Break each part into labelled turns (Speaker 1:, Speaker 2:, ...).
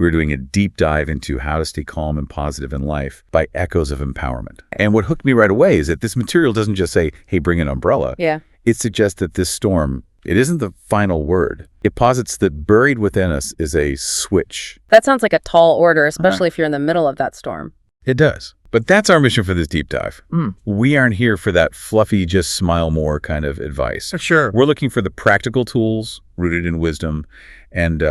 Speaker 1: We were doing a deep dive into how to stay calm and positive in life by echoes of empowerment. And what hooked me right away is that this material doesn't just say, hey, bring an umbrella.
Speaker 2: Yeah.
Speaker 1: It suggests that this storm, it isn't the final word. It posits that buried within us is a switch.
Speaker 2: That sounds like a tall order, especially if you're in the middle of that storm.
Speaker 1: It does. But that's our mission for this deep dive. We aren't here for that fluffy, just smile more kind of advice.
Speaker 3: Sure.
Speaker 1: We're looking for the practical tools rooted in wisdom and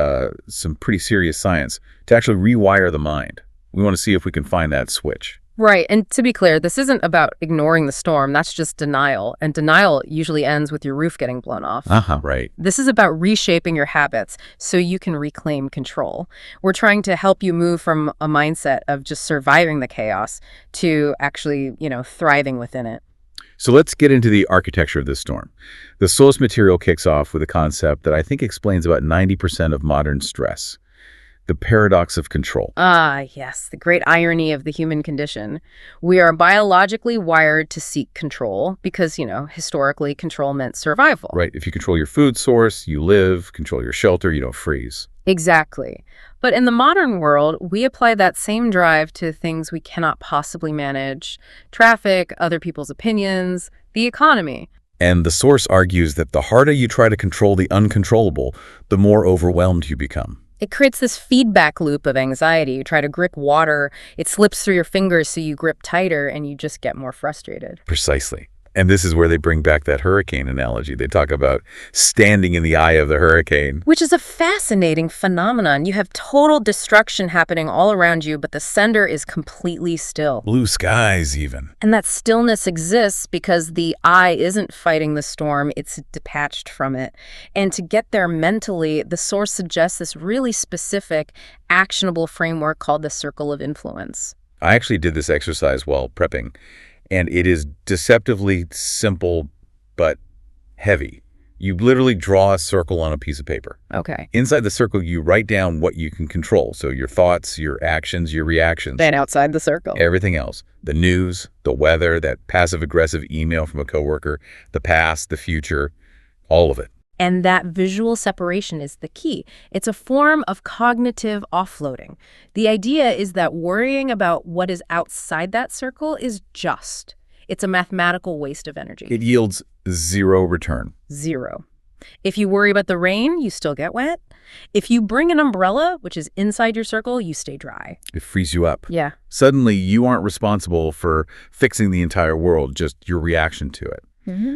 Speaker 1: some pretty serious science to actually rewire the mind. We want to see if we can find that switch.
Speaker 2: Right. And to be clear, this isn't about ignoring the storm. That's just denial. And denial usually ends with your roof getting blown off.
Speaker 1: Right.
Speaker 2: This is about reshaping your habits so you can reclaim control. We're trying to help you move from a mindset of just surviving the chaos to actually, thriving within it.
Speaker 1: So let's get into the architecture of this storm. The source material kicks off with a concept that I think explains about 90% of modern stress. The paradox of control.
Speaker 2: Ah, yes, the great irony of the human condition. We are biologically wired to seek control because, historically control meant survival.
Speaker 1: Right. If you control your food source, you live. Control your shelter, you don't freeze.
Speaker 2: Exactly. But in the modern world, we apply that same drive to things we cannot possibly manage: traffic, other people's opinions, the economy.
Speaker 1: And the source argues that the harder you try to control the uncontrollable, the more overwhelmed you become.
Speaker 2: It creates this feedback loop of anxiety. You try to grip water, it slips through your fingers, so you grip tighter and you just get more frustrated.
Speaker 1: Precisely. And this is where they bring back that hurricane analogy. They talk about standing in the eye of the hurricane.
Speaker 2: Which is a fascinating phenomenon. You have total destruction happening all around you, but the sender is completely still.
Speaker 1: Blue skies, even.
Speaker 2: And that stillness exists because the eye isn't fighting the storm, it's detached from it. And to get there mentally, the source suggests this really specific, actionable framework called the circle of influence.
Speaker 1: I actually did this exercise while prepping. And it is deceptively simple, but heavy. You literally draw a circle on a piece of paper.
Speaker 2: Okay.
Speaker 1: Inside the circle, you write down what you can control. So your thoughts, your actions, your reactions.
Speaker 2: Then outside the circle.
Speaker 1: Everything else. The news, the weather, that passive-aggressive email from a coworker, the past, the future, all of it.
Speaker 2: And that visual separation is the key. It's a form of cognitive offloading. The idea is that worrying about what is outside that circle is just. It's a mathematical waste of energy.
Speaker 1: It yields zero return.
Speaker 2: Zero. If you worry about the rain, you still get wet. If you bring an umbrella, which is inside your circle, you stay dry.
Speaker 1: It frees you up.
Speaker 2: Yeah.
Speaker 1: Suddenly, you aren't responsible for fixing the entire world, just your reaction to it.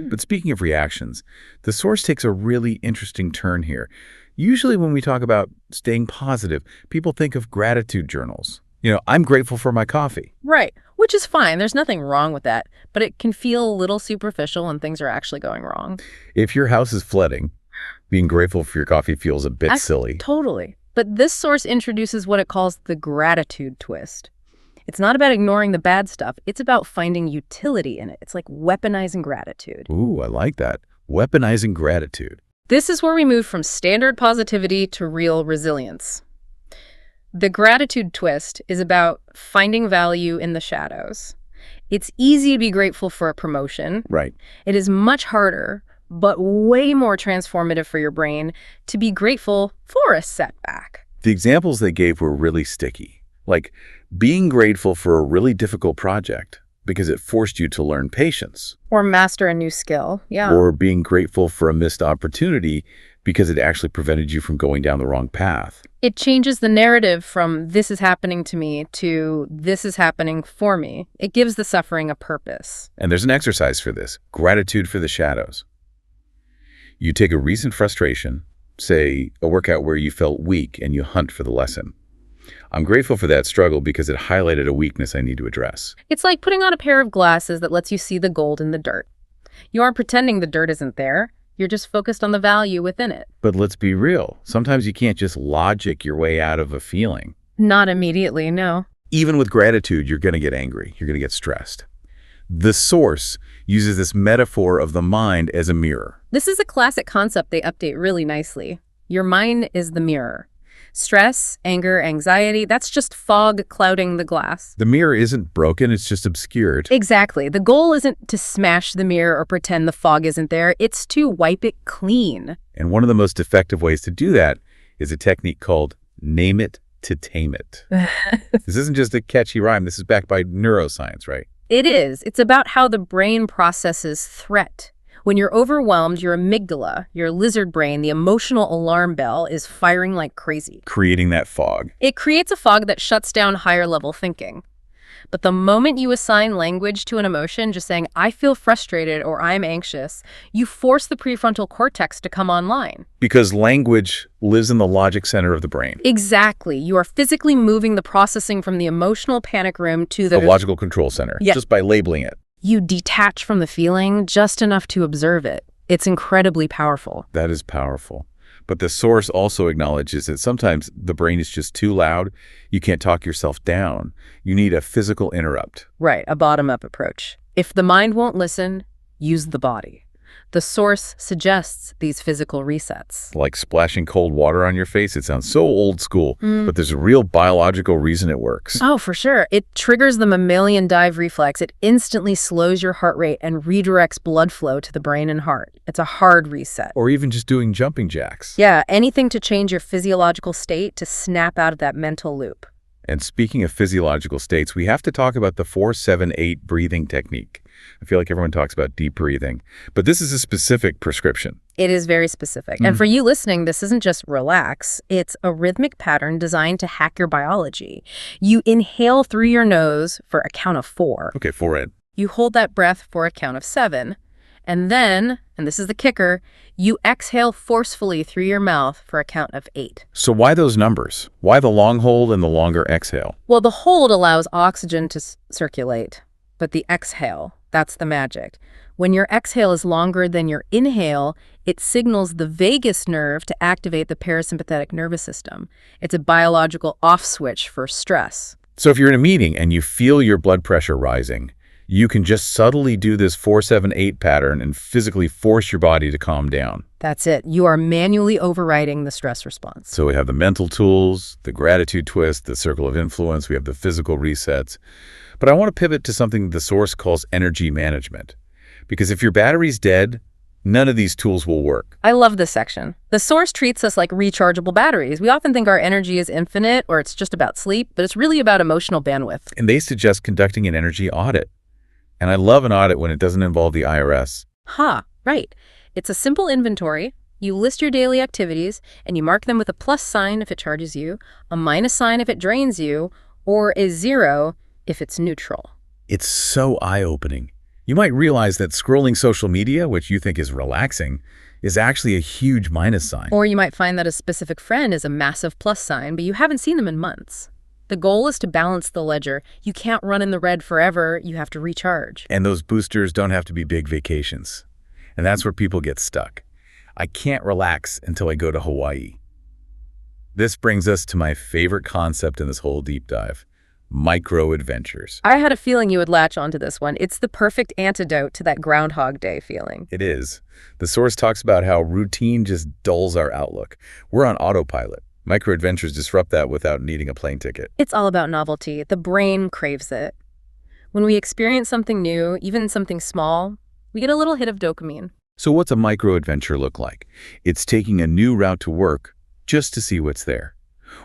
Speaker 1: But speaking of reactions, the source takes a really interesting turn here. Usually when we talk about staying positive, people think of gratitude journals. I'm grateful for my coffee.
Speaker 2: Right, which is fine. There's nothing wrong with that. But it can feel a little superficial when things are actually going wrong.
Speaker 1: If your house is flooding, being grateful for your coffee feels a bit silly.
Speaker 2: Totally. But this source introduces what it calls the gratitude twist. It's not about ignoring the bad stuff. It's about finding utility in it. It's like weaponizing gratitude.
Speaker 1: Ooh, I like that. Weaponizing gratitude.
Speaker 2: This is where we move from standard positivity to real resilience. The gratitude twist is about finding value in the shadows. It's easy to be grateful for a promotion.
Speaker 1: Right.
Speaker 2: It is much harder, but way more transformative for your brain to be grateful for a setback.
Speaker 1: The examples they gave were really sticky. Like being grateful for a really difficult project because it forced you to learn patience.
Speaker 2: Or master a new skill, yeah.
Speaker 1: Or being grateful for a missed opportunity because it actually prevented you from going down the wrong path.
Speaker 2: It changes the narrative from this is happening to me to this is happening for me. It gives the suffering a purpose.
Speaker 1: And there's an exercise for this, gratitude for the shadows. You take a recent frustration, say a workout where you felt weak, and you hunt for the lesson. I'm grateful for that struggle because it highlighted a weakness I need to address.
Speaker 2: It's like putting on a pair of glasses that lets you see the gold in the dirt. You aren't pretending the dirt isn't there. You're just focused on the value within it.
Speaker 1: But let's be real. Sometimes you can't just logic your way out of a feeling.
Speaker 2: Not immediately, no.
Speaker 1: Even with gratitude, you're going to get angry. You're going to get stressed. The source uses this metaphor of the mind as a mirror.
Speaker 2: This is a classic concept they update really nicely. Your mind is the mirror. Stress, anger, anxiety, that's just fog clouding the glass.
Speaker 1: The mirror isn't broken, it's just obscured.
Speaker 2: Exactly. The goal isn't to smash the mirror or pretend the fog isn't there. It's to wipe it clean.
Speaker 1: And one of the most effective ways to do that is a technique called name it, to tame it. This isn't just a catchy rhyme. This is backed by neuroscience, right?
Speaker 2: It is. It's about how the brain processes threat. When you're overwhelmed, your amygdala, your lizard brain, the emotional alarm bell is firing like crazy.
Speaker 1: Creating that fog.
Speaker 2: It creates a fog that shuts down higher level thinking. But the moment you assign language to an emotion, just saying, I feel frustrated or I'm anxious, you force the prefrontal cortex to come online.
Speaker 1: Because language lives in the logic center of the brain.
Speaker 2: Exactly. You are physically moving the processing from the emotional panic room to
Speaker 1: The logical control center, just by labeling it.
Speaker 2: You detach from the feeling just enough to observe it. It's incredibly powerful.
Speaker 1: That is powerful. But the source also acknowledges that sometimes the brain is just too loud. You can't talk yourself down. You need a physical interrupt.
Speaker 2: Right, a bottom-up approach. If the mind won't listen, use the body. The source suggests these physical resets.
Speaker 1: Like splashing cold water on your face. It sounds so old school, but there's a real biological reason it works.
Speaker 2: Oh, for sure. It triggers the mammalian dive reflex. It instantly slows your heart rate and redirects blood flow to the brain and heart. It's a hard reset.
Speaker 1: Or even just doing jumping jacks.
Speaker 2: Yeah, anything to change your physiological state, to snap out of that mental loop.
Speaker 1: And speaking of physiological states, we have to talk about the 4-7-8 breathing technique. I feel like everyone talks about deep breathing, but this is a specific prescription.
Speaker 2: It is very specific. And for you listening, this isn't just relax. It's a rhythmic pattern designed to hack your biology. You inhale through your nose for a count of 4.
Speaker 1: Okay, 4 in.
Speaker 2: You hold that breath for a count of 7. And then, and this is the kicker, you exhale forcefully through your mouth for a count of 8.
Speaker 1: So why those numbers? Why the long hold and the longer exhale?
Speaker 2: Well, the hold allows oxygen to circulate, but the exhale, that's the magic. When your exhale is longer than your inhale, it signals the vagus nerve to activate the parasympathetic nervous system. It's a biological off switch for stress.
Speaker 1: So if you're in a meeting and you feel your blood pressure rising, you can just subtly do this 4-7-8 pattern and physically force your body to calm down.
Speaker 2: That's it. You are manually overriding the stress response.
Speaker 1: So we have the mental tools, the gratitude twist, the circle of influence, we have the physical resets. But I want to pivot to something the source calls energy management. Because if your battery's dead, none of these tools will work.
Speaker 2: I love this section. The source treats us like rechargeable batteries. We often think our energy is infinite or it's just about sleep, but it's really about emotional bandwidth.
Speaker 1: And they suggest conducting an energy audit. And I love an audit when it doesn't involve the IRS.
Speaker 2: Right. It's a simple inventory. You list your daily activities, and you mark them with a plus sign if it charges you, a minus sign if it drains you, or a 0 if it's neutral.
Speaker 1: It's so eye-opening. You might realize that scrolling social media, which you think is relaxing, is actually a huge minus sign.
Speaker 2: Or you might find that a specific friend is a massive plus sign, but you haven't seen them in months. The goal is to balance the ledger. You can't run in the red forever. You have to recharge.
Speaker 1: And those boosters don't have to be big vacations. And that's where people get stuck. I can't relax until I go to Hawaii. This brings us to my favorite concept in this whole deep dive, micro-adventures.
Speaker 2: I had a feeling you would latch onto this one. It's the perfect antidote to that Groundhog Day feeling.
Speaker 1: It is. The source talks about how routine just dulls our outlook. We're on autopilot. Micro-adventures disrupt that without needing a plane ticket.
Speaker 2: It's all about novelty. The brain craves it. When we experience something new, even something small, we get a little hit of dopamine.
Speaker 1: So what's a micro-adventure look like? It's taking a new route to work just to see what's there.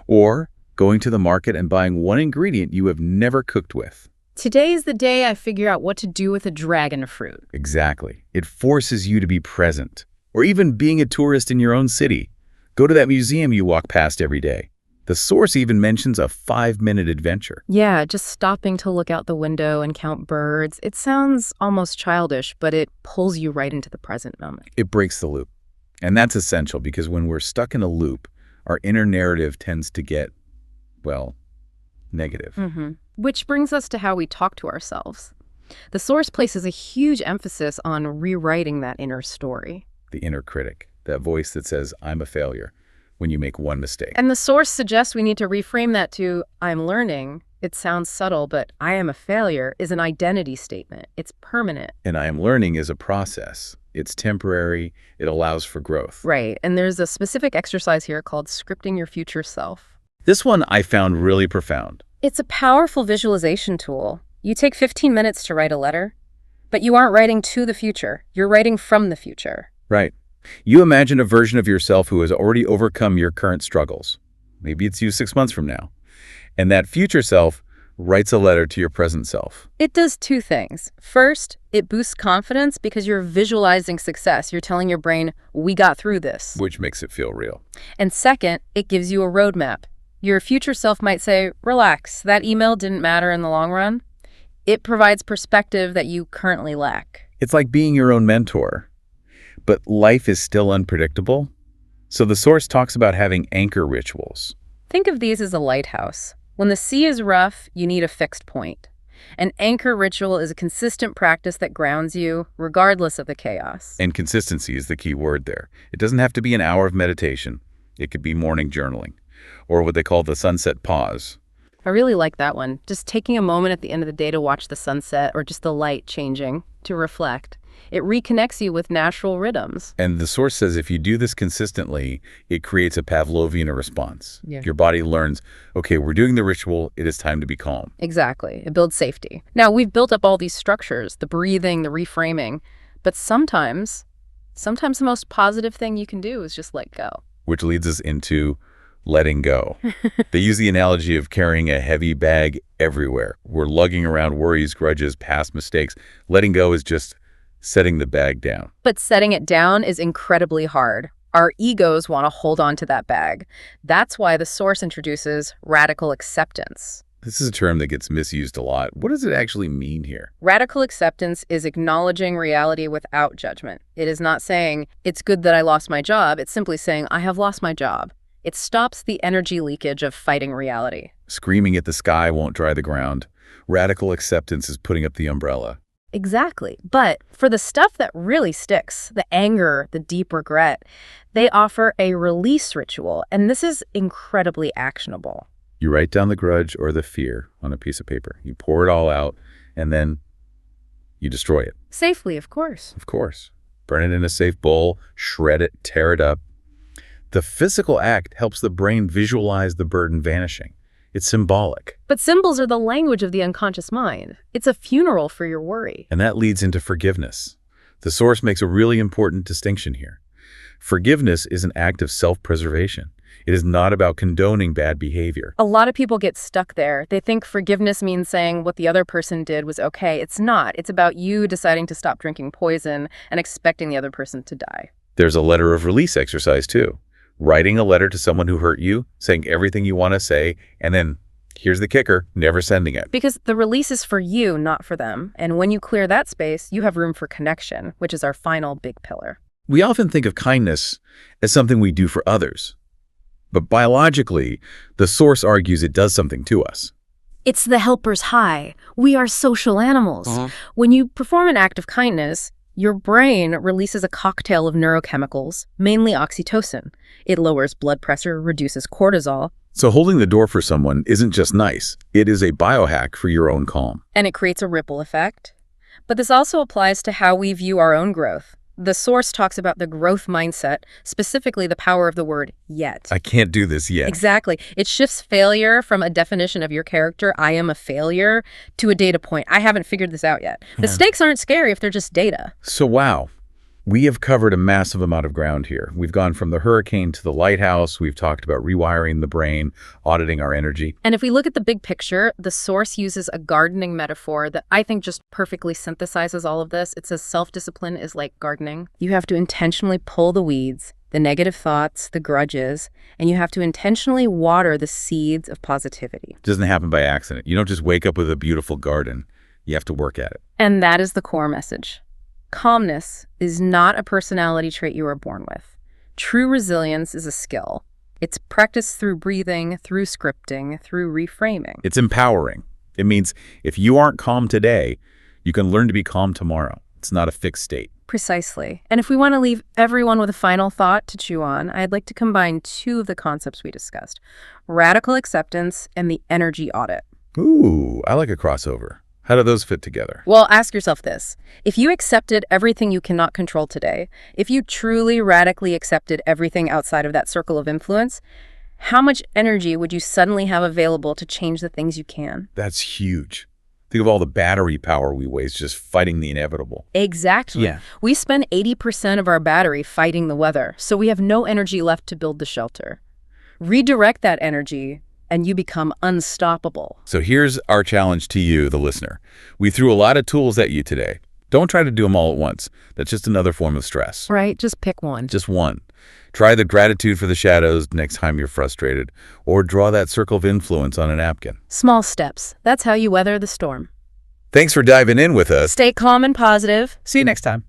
Speaker 1: Or going to the market and buying one ingredient you have never cooked with.
Speaker 2: Today is the day I figure out what to do with a dragon fruit.
Speaker 1: Exactly. It forces you to be present. Or even being a tourist in your own city. Go to that museum you walk past every day. The source even mentions a 5-minute adventure.
Speaker 2: Yeah, just stopping to look out the window and count birds. It sounds almost childish, but it pulls you right into the present moment.
Speaker 1: It breaks the loop. And that's essential because when we're stuck in a loop, our inner narrative tends to get, well, negative.
Speaker 2: Which brings us to how we talk to ourselves. The source places a huge emphasis on rewriting that inner story.
Speaker 1: The inner critic. That voice that says, I'm a failure, when you make one mistake.
Speaker 2: And the source suggests we need to reframe that to, I'm learning. It sounds subtle, but I am a failure is an identity statement. It's permanent.
Speaker 1: And I am learning is a process. It's temporary. It allows for growth.
Speaker 2: Right. And there's a specific exercise here called scripting your future self.
Speaker 1: This one I found really profound.
Speaker 2: It's a powerful visualization tool. You take 15 minutes to write a letter, but you aren't writing to the future. You're writing from the future.
Speaker 1: Right. You imagine a version of yourself who has already overcome your current struggles. Maybe it's you 6 months from now. And that future self writes a letter to your present self.
Speaker 2: It does two things. First, it boosts confidence because you're visualizing success. You're telling your brain, we got through this.
Speaker 1: Which makes it feel real.
Speaker 2: And second, it gives you a roadmap. Your future self might say, relax, that email didn't matter in the long run. It provides perspective that you currently lack.
Speaker 1: It's like being your own mentor. But life is still unpredictable. So the source talks about having anchor rituals.
Speaker 2: Think of these as a lighthouse. When the sea is rough, you need a fixed point. An anchor ritual is a consistent practice that grounds you, regardless of the chaos.
Speaker 1: And consistency is the key word there. It doesn't have to be an hour of meditation. It could be morning journaling, or what they call the sunset pause.
Speaker 2: I really like that one. Just taking a moment at the end of the day to watch the sunset or just the light changing, to reflect. It reconnects you with natural rhythms.
Speaker 1: And the source says if you do this consistently, it creates a Pavlovian response.
Speaker 2: Yeah.
Speaker 1: Your body learns, okay, we're doing the ritual, it is time to be calm.
Speaker 2: Exactly. It builds safety. Now, we've built up all these structures, the breathing, the reframing, but sometimes the most positive thing you can do is just let go.
Speaker 1: Which leads us into letting go. They use the analogy of carrying a heavy bag everywhere. We're lugging around worries, grudges, past mistakes. Letting go is just setting the bag down.
Speaker 2: But setting it down is incredibly hard. Our egos want to hold on to that bag. That's why the source introduces radical acceptance.
Speaker 1: This is a term that gets misused a lot. What does it actually mean here?
Speaker 2: Radical acceptance is acknowledging reality without judgment. It is not saying, it's good that I lost my job. It's simply saying, I have lost my job. It stops the energy leakage of fighting reality.
Speaker 1: Screaming at the sky won't dry the ground. Radical acceptance is putting up the umbrella.
Speaker 2: Exactly. But for the stuff that really sticks, the anger, the deep regret, they offer a release ritual. And this is incredibly actionable.
Speaker 1: You write down the grudge or the fear on a piece of paper. You pour it all out, and then you destroy it.
Speaker 2: Safely, of course.
Speaker 1: Of course. Burn it in a safe bowl, shred it, tear it up. The physical act helps the brain visualize the burden vanishing. It's symbolic.
Speaker 2: But symbols are the language of the unconscious mind. It's a funeral for your worry.
Speaker 1: And that leads into forgiveness. The source makes a really important distinction here. Forgiveness is an act of self-preservation. It is not about condoning bad behavior.
Speaker 2: A lot of people get stuck there. They think forgiveness means saying what the other person did was okay. It's not. It's about you deciding to stop drinking poison and expecting the other person to die.
Speaker 1: There's a letter of release exercise too. Writing a letter to someone who hurt you, saying everything you want to say, and then, here's the kicker, never sending it.
Speaker 2: Because the release is for you, not for them. And when you clear that space, you have room for connection, which is our final big pillar.
Speaker 1: We often think of kindness as something we do for others. But biologically, the source argues it does something to us.
Speaker 2: It's the helper's high. We are social animals. When you perform an act of kindness, your brain releases a cocktail of neurochemicals, mainly oxytocin. It lowers blood pressure, reduces cortisol.
Speaker 1: So holding the door for someone isn't just nice. It is a biohack for your own calm.
Speaker 2: And it creates a ripple effect. But this also applies to how we view our own growth. The source talks about the growth mindset, specifically the power of the word yet.
Speaker 1: I can't do this yet.
Speaker 2: Exactly. It shifts failure from a definition of your character, I am a failure, to a data point. I haven't figured this out yet. The stakes aren't scary if they're just data.
Speaker 1: So wow, we have covered a massive amount of ground here. We've gone from the hurricane to the lighthouse. We've talked about rewiring the brain, auditing our energy.
Speaker 2: And if we look at the big picture, the source uses a gardening metaphor that I think just perfectly synthesizes all of this. It says self-discipline is like gardening. You have to intentionally pull the weeds, the negative thoughts, the grudges, and you have to intentionally water the seeds of positivity.
Speaker 1: It doesn't happen by accident. You don't just wake up with a beautiful garden. You have to work at it.
Speaker 2: And that is the core message. Calmness is not a personality trait you are born with. True resilience is a skill. It's practiced through breathing, through scripting, through reframing.
Speaker 1: It's empowering. It means if you aren't calm today, you can learn to be calm tomorrow. It's not a fixed state.
Speaker 2: Precisely. And if we want to leave everyone with a final thought to chew on, I'd like to combine two of the concepts we discussed: radical acceptance and the energy audit.
Speaker 1: Ooh, I like a crossover. How do those fit together?
Speaker 2: Well, ask yourself this. If you accepted everything you cannot control today, if you truly radically accepted everything outside of that circle of influence, how much energy would you suddenly have available to change the things you can?
Speaker 1: That's huge. Think of all the battery power we waste just fighting the inevitable.
Speaker 2: Exactly.
Speaker 1: Yeah.
Speaker 2: We spend 80% of our battery fighting the weather, so we have no energy left to build the shelter. Redirect that energy and you become unstoppable.
Speaker 1: So here's our challenge to you, the listener. We threw a lot of tools at you today. Don't try to do them all at once. That's just another form of stress.
Speaker 2: Right, just pick one.
Speaker 1: Just one. Try the gratitude for the shadows next time you're frustrated, or draw that circle of influence on a napkin.
Speaker 2: Small steps. That's how you weather the storm.
Speaker 1: Thanks for diving in with us.
Speaker 2: Stay calm and positive.
Speaker 1: See you next time.